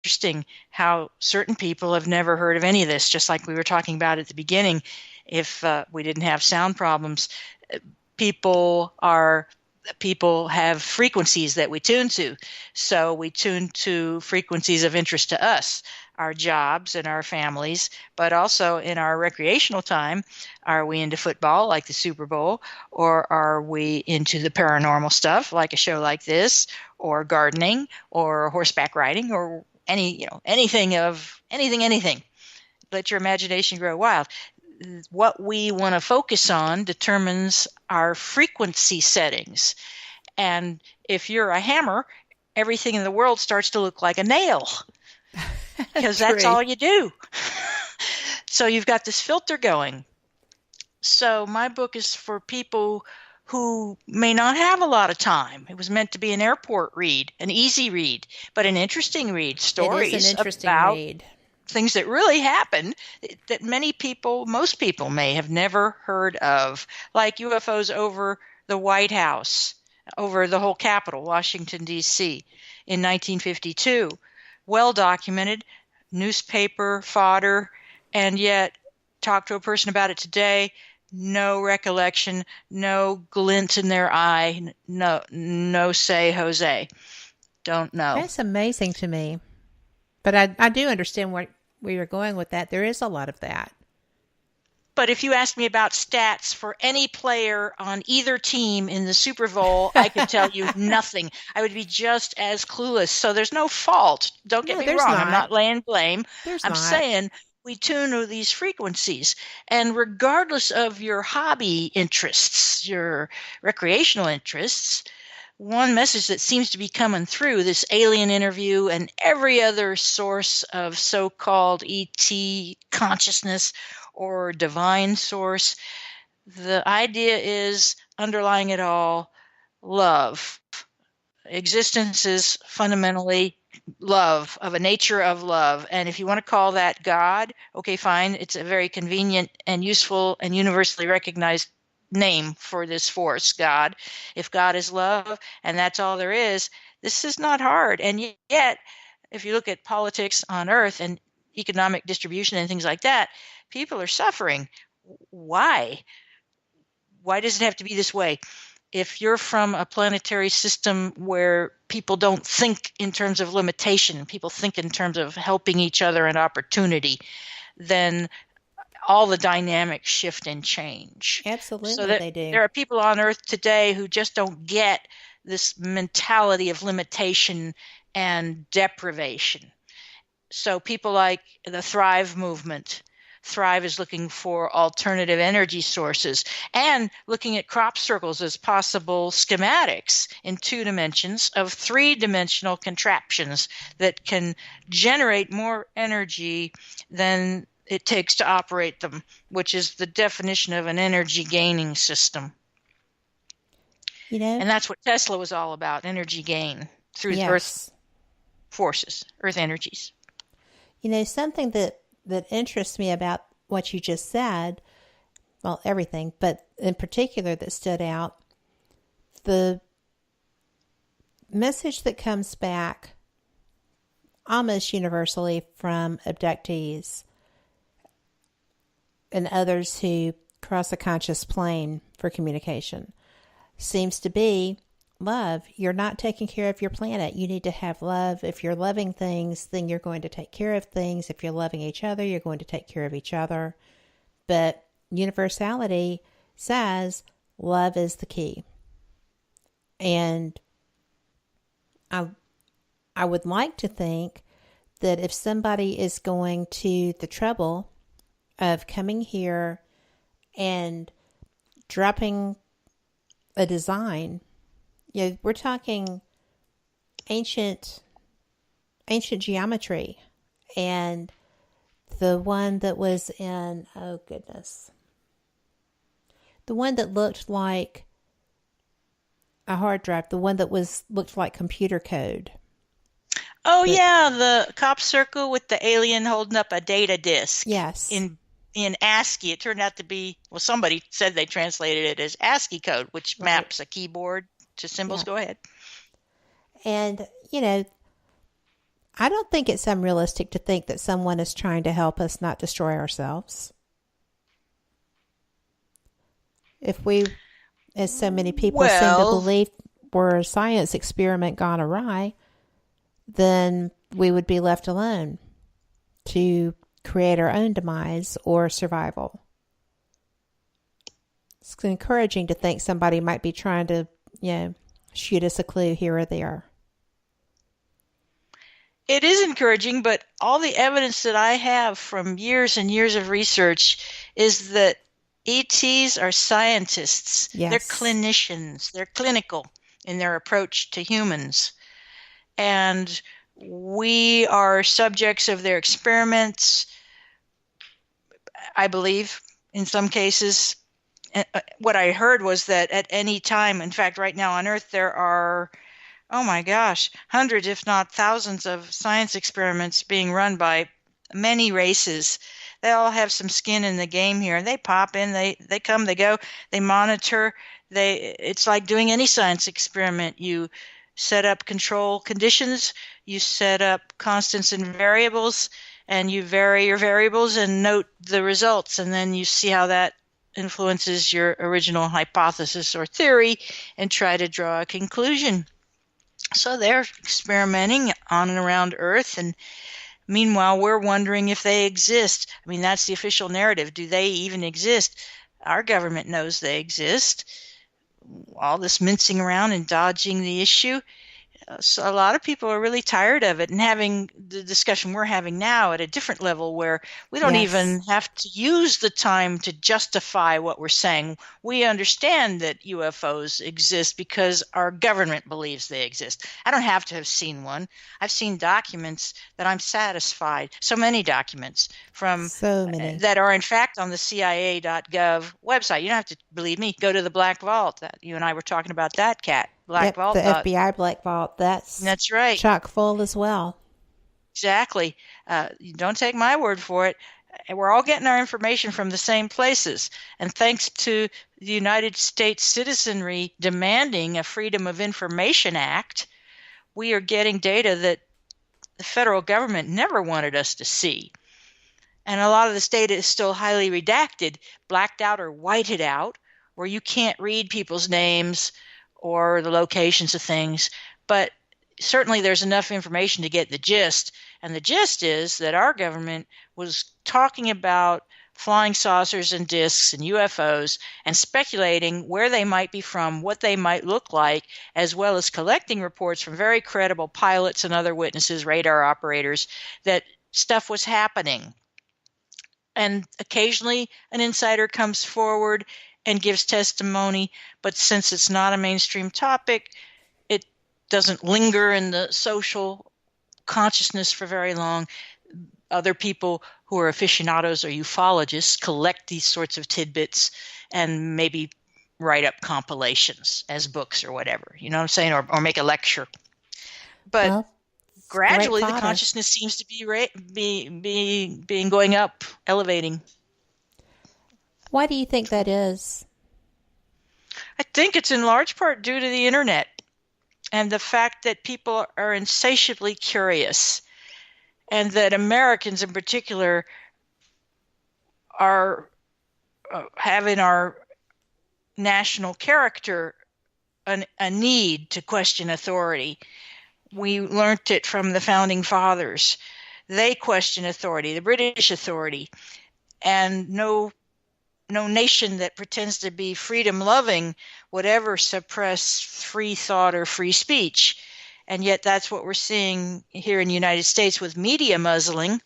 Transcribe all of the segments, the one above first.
interesting how certain people have never heard of any of this, just like we were talking about at the beginning. If we didn't have sound problems, people have frequencies that we tune to. So we tune to frequencies of interest to us, our jobs and our families, but also in our recreational time. Are we into football like the Super Bowl, or are we into the paranormal stuff like a show like this, or gardening, or horseback riding, or anything. Let your imagination grow wild. What we want to focus on determines our frequency settings. And if you're a hammer, everything in the world starts to look like a nail because that's all you do. So you've got this filter going. So my book is for people who may not have a lot of time. It was meant to be an airport read, an easy read, but an interesting read. Stories It is an interesting about read. things that really happened that most people may have never heard of, like UFOs over the White House, over the whole Capitol, Washington, D.C. in 1952. Well documented, newspaper fodder, and yet talk to a person about it today, no recollection, no glint in their eye, no say Jose. Don't know. That's amazing to me. But I do understand where you're going with that. There is a lot of that. But if you asked me about stats for any player on either team in the Super Bowl, I could tell you nothing. I would be just as clueless. So there's no fault. Don't get me wrong. I'm not laying blame. I'm saying we tune to these frequencies. And regardless of your hobby interests, your recreational interests, one message that seems to be coming through this alien interview and every other source of so-called ET consciousness or divine source, the idea is underlying it all, love. Existence is fundamentally love, of a nature of love. And if you want to call that God, okay, fine. It's a very convenient and useful and universally recognized name for this force, God. If God is love and that's all there is, this is not hard. And yet, if you look at politics on Earth and economic distribution and things like that, people are suffering. Why? Why does it have to be this way? If you're from a planetary system where people don't think in terms of limitation, people think in terms of helping each other and opportunity, then all the dynamics shift and change. Absolutely, so that they do. There are people on Earth today who just don't get this mentality of limitation and deprivation. So people like the Thrive movement. Thrive is looking for alternative energy sources and looking at crop circles as possible schematics in 2 dimensions of 3-dimensional contraptions that can generate more energy than it takes to operate them, which is the definition of an energy gaining system. And that's what Tesla was all about, energy gain through Earth forces, Earth energies. Something that interests me about what you just said, well, everything, but in particular that stood out, the message that comes back almost universally from abductees and others who cross a conscious plane for communication seems to be love. You're not taking care of your planet. You need to have love. If you're loving things, then you're going to take care of things. If you're loving each other, you're going to take care of each other. But universality says love is the key. And I would like to think that if somebody is going to the trouble of coming here and dropping a design, we're talking ancient geometry, and the one that was in, oh goodness, the one that looked like a hard drive, the one that looked like computer code. Oh, yeah, the cop circle with the alien holding up a data disk. Yes. In ASCII. It turned out to be, well, somebody said they translated it as ASCII code, which maps a keyboard to symbols. Yeah. Go ahead. And, I don't think it's unrealistic to think that someone is trying to help us not destroy ourselves. If we, as so many people seem to Well, believe, were a science experiment gone awry, then we would be left alone to create our own demise or survival. It's encouraging to think somebody might be trying to, shoot us a clue here or there. it is encouraging, but all the evidence that I have from years and years of research is that ETs are scientists. They're Yes. clinicians. They're clinical in their approach to humans. And we are subjects of their experiments, I believe, in some cases. What I heard was that at any time, in fact, right now on Earth, there are, oh my gosh, hundreds, if not thousands of science experiments being run by many races. They all have some skin in the game here. They pop in, they come, they go, they monitor. It's like doing any science experiment. You set up control conditions, you set up constants and variables, and you vary your variables and note the results, and then you see how that influences your original hypothesis or theory and try to draw a conclusion. So they're experimenting on and around Earth, and meanwhile we're wondering if they exist. I mean, that's the official narrative. Do they even exist? Our government knows they exist. All this mincing around and dodging the issue. So a lot of people are really tired of it and having the discussion we're having now at a different level where we don't even have to use the time to justify what we're saying. We understand that UFOs exist because our government believes they exist. I don't have to have seen one. I've seen documents that I'm satisfied. So many documents from that are in fact on the CIA.gov website. You don't have to believe me. Go to the Black Vault. You and I were talking about that, Kat. Black Vault. The FBI Black Vault. That's right. Chock full as well. Exactly. You don't take my word for it. We're all getting our information from the same places. And thanks to the United States citizenry demanding a Freedom of Information Act, we are getting data that the federal government never wanted us to see. And a lot of this data is still highly redacted, blacked out or whited out, where you can't read people's names or the locations of things, but certainly there's enough information to get the gist. And the gist is that our government was talking about flying saucers and discs and UFOs and speculating where they might be from, what they might look like, as well as collecting reports from very credible pilots and other witnesses, radar operators, that stuff was happening. And occasionally an insider comes forward and gives testimony, but since it's not a mainstream topic, it doesn't linger in the social consciousness for very long. Other people who are aficionados or ufologists collect these sorts of tidbits and maybe write up compilations as books or whatever, you know what I'm saying, or make a lecture. But gradually the consciousness seems to be going up, elevating. Why do you think that is? I think it's in large part due to the internet and the fact that people are insatiably curious, and that Americans in particular are having our national character a need to question authority. We learned it from the founding fathers. They question authority, the British authority, and no nation that pretends to be freedom-loving would ever suppress free thought or free speech. And yet that's what we're seeing here in the United States with media muzzling.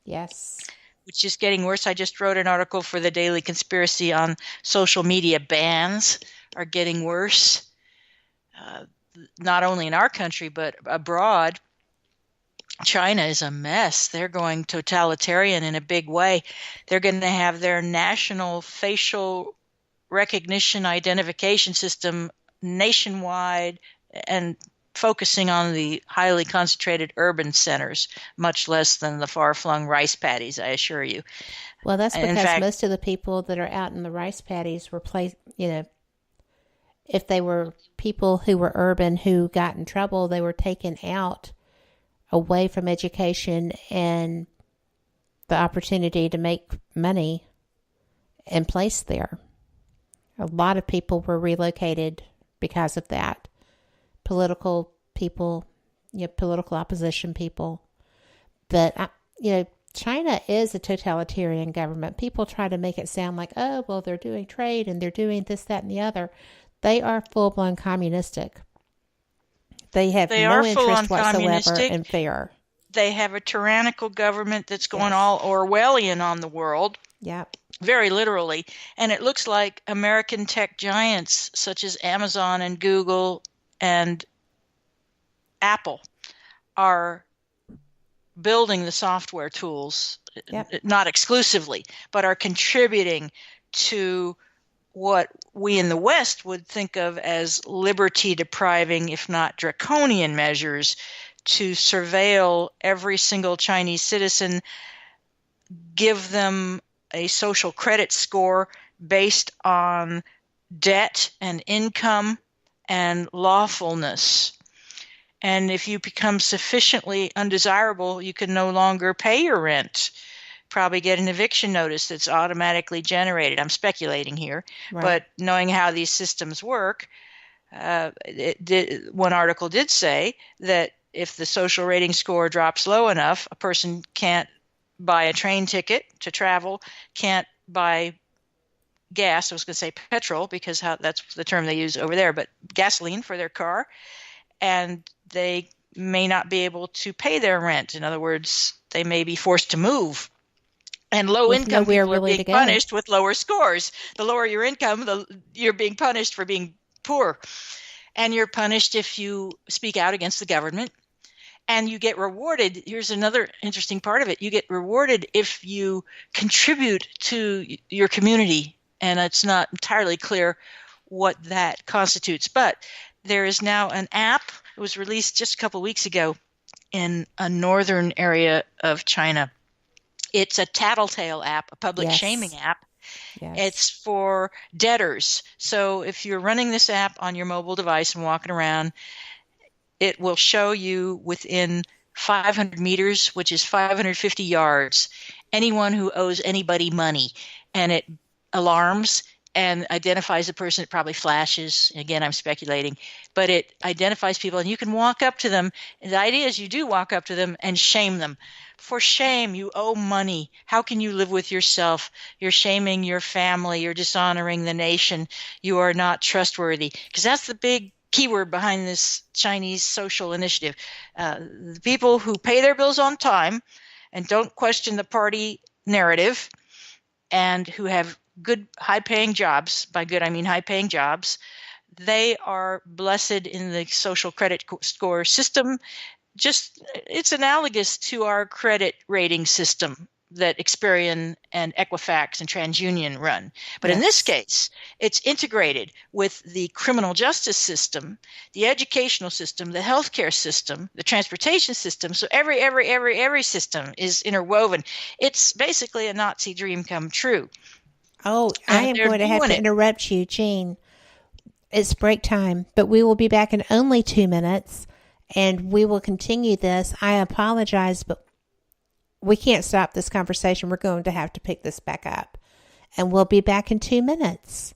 Yes. Which is getting worse. I just wrote an article for the Daily Conspiracy on social media bans are getting worse, not only in our country, but abroad. China is a mess. They're going totalitarian in a big way. They're going to have their national facial recognition identification system nationwide and focusing on the highly concentrated urban centers, much less than the far-flung rice paddies, I assure you. Well, that's because most of the people that are out in the rice paddies were if they were people who were urban who got in trouble, they were taken out away from education and the opportunity to make money and placed there. A lot of people were relocated because of that. Political people, political opposition people. But, China is a totalitarian government. People try to make it sound like, oh, well, they're doing trade and they're doing this, that, and the other. They are full-blown communistic. They have no interest whatsoever in fear. They have a tyrannical government that's going all Orwellian on the world. Yep. Very literally. And it looks like American tech giants such as Amazon and Google and Apple are building the software tools, not exclusively, but are contributing to what we in the West would think of as liberty depriving, if not draconian measures to surveil every single Chinese citizen, give them a social credit score based on debt and income and lawfulness. And if you become sufficiently undesirable, you can no longer pay your rent. Probably get an eviction notice that's automatically generated. I'm speculating here, but knowing how these systems work, one article did say that if the social rating score drops low enough, a person can't buy a train ticket to travel, can't buy gas. I was going to say petrol because that's the term they use over there, but gasoline for their car. And they may not be able to pay their rent. In other words, they may be forced to move. And low-income people are being punished with lower scores. The lower your income, you're being punished for being poor. And you're punished if you speak out against the government. And you get rewarded. Here's another interesting part of it. You get rewarded if you contribute to your community. And it's not entirely clear what that constitutes. But there is now an app. It was released just a couple of weeks ago in a northern area of China. It's a tattletale app, a public shaming app. Yes. It's for debtors. So if you're running this app on your mobile device and walking around, it will show you within 500 meters, which is 550 yards, anyone who owes anybody money. And it alarms and identifies the person. It probably flashes. Again, I'm speculating. But it identifies people, and you can walk up to them. And the idea is you do walk up to them and shame them. For shame, you owe money. How can you live with yourself? You're shaming your family. You're dishonoring the nation. You are not trustworthy. Because that's the big keyword behind this Chinese social initiative. The people who pay their bills on time and don't question the party narrative and who have good high-paying jobs, by good I mean high-paying jobs, they are blessed in the social credit score system. It's analogous to our credit rating system that Experian and Equifax and TransUnion run. But in this case, it's integrated with the criminal justice system, the educational system, the healthcare system, the transportation system. So every system is interwoven. It's basically a Nazi dream come true. Oh, I am going to have to interrupt you, Jean. It's break time, but we will be back in only 2 minutes, and we will continue this. I apologize, but we can't stop this conversation. We're going to have to pick this back up, and we'll be back in 2 minutes.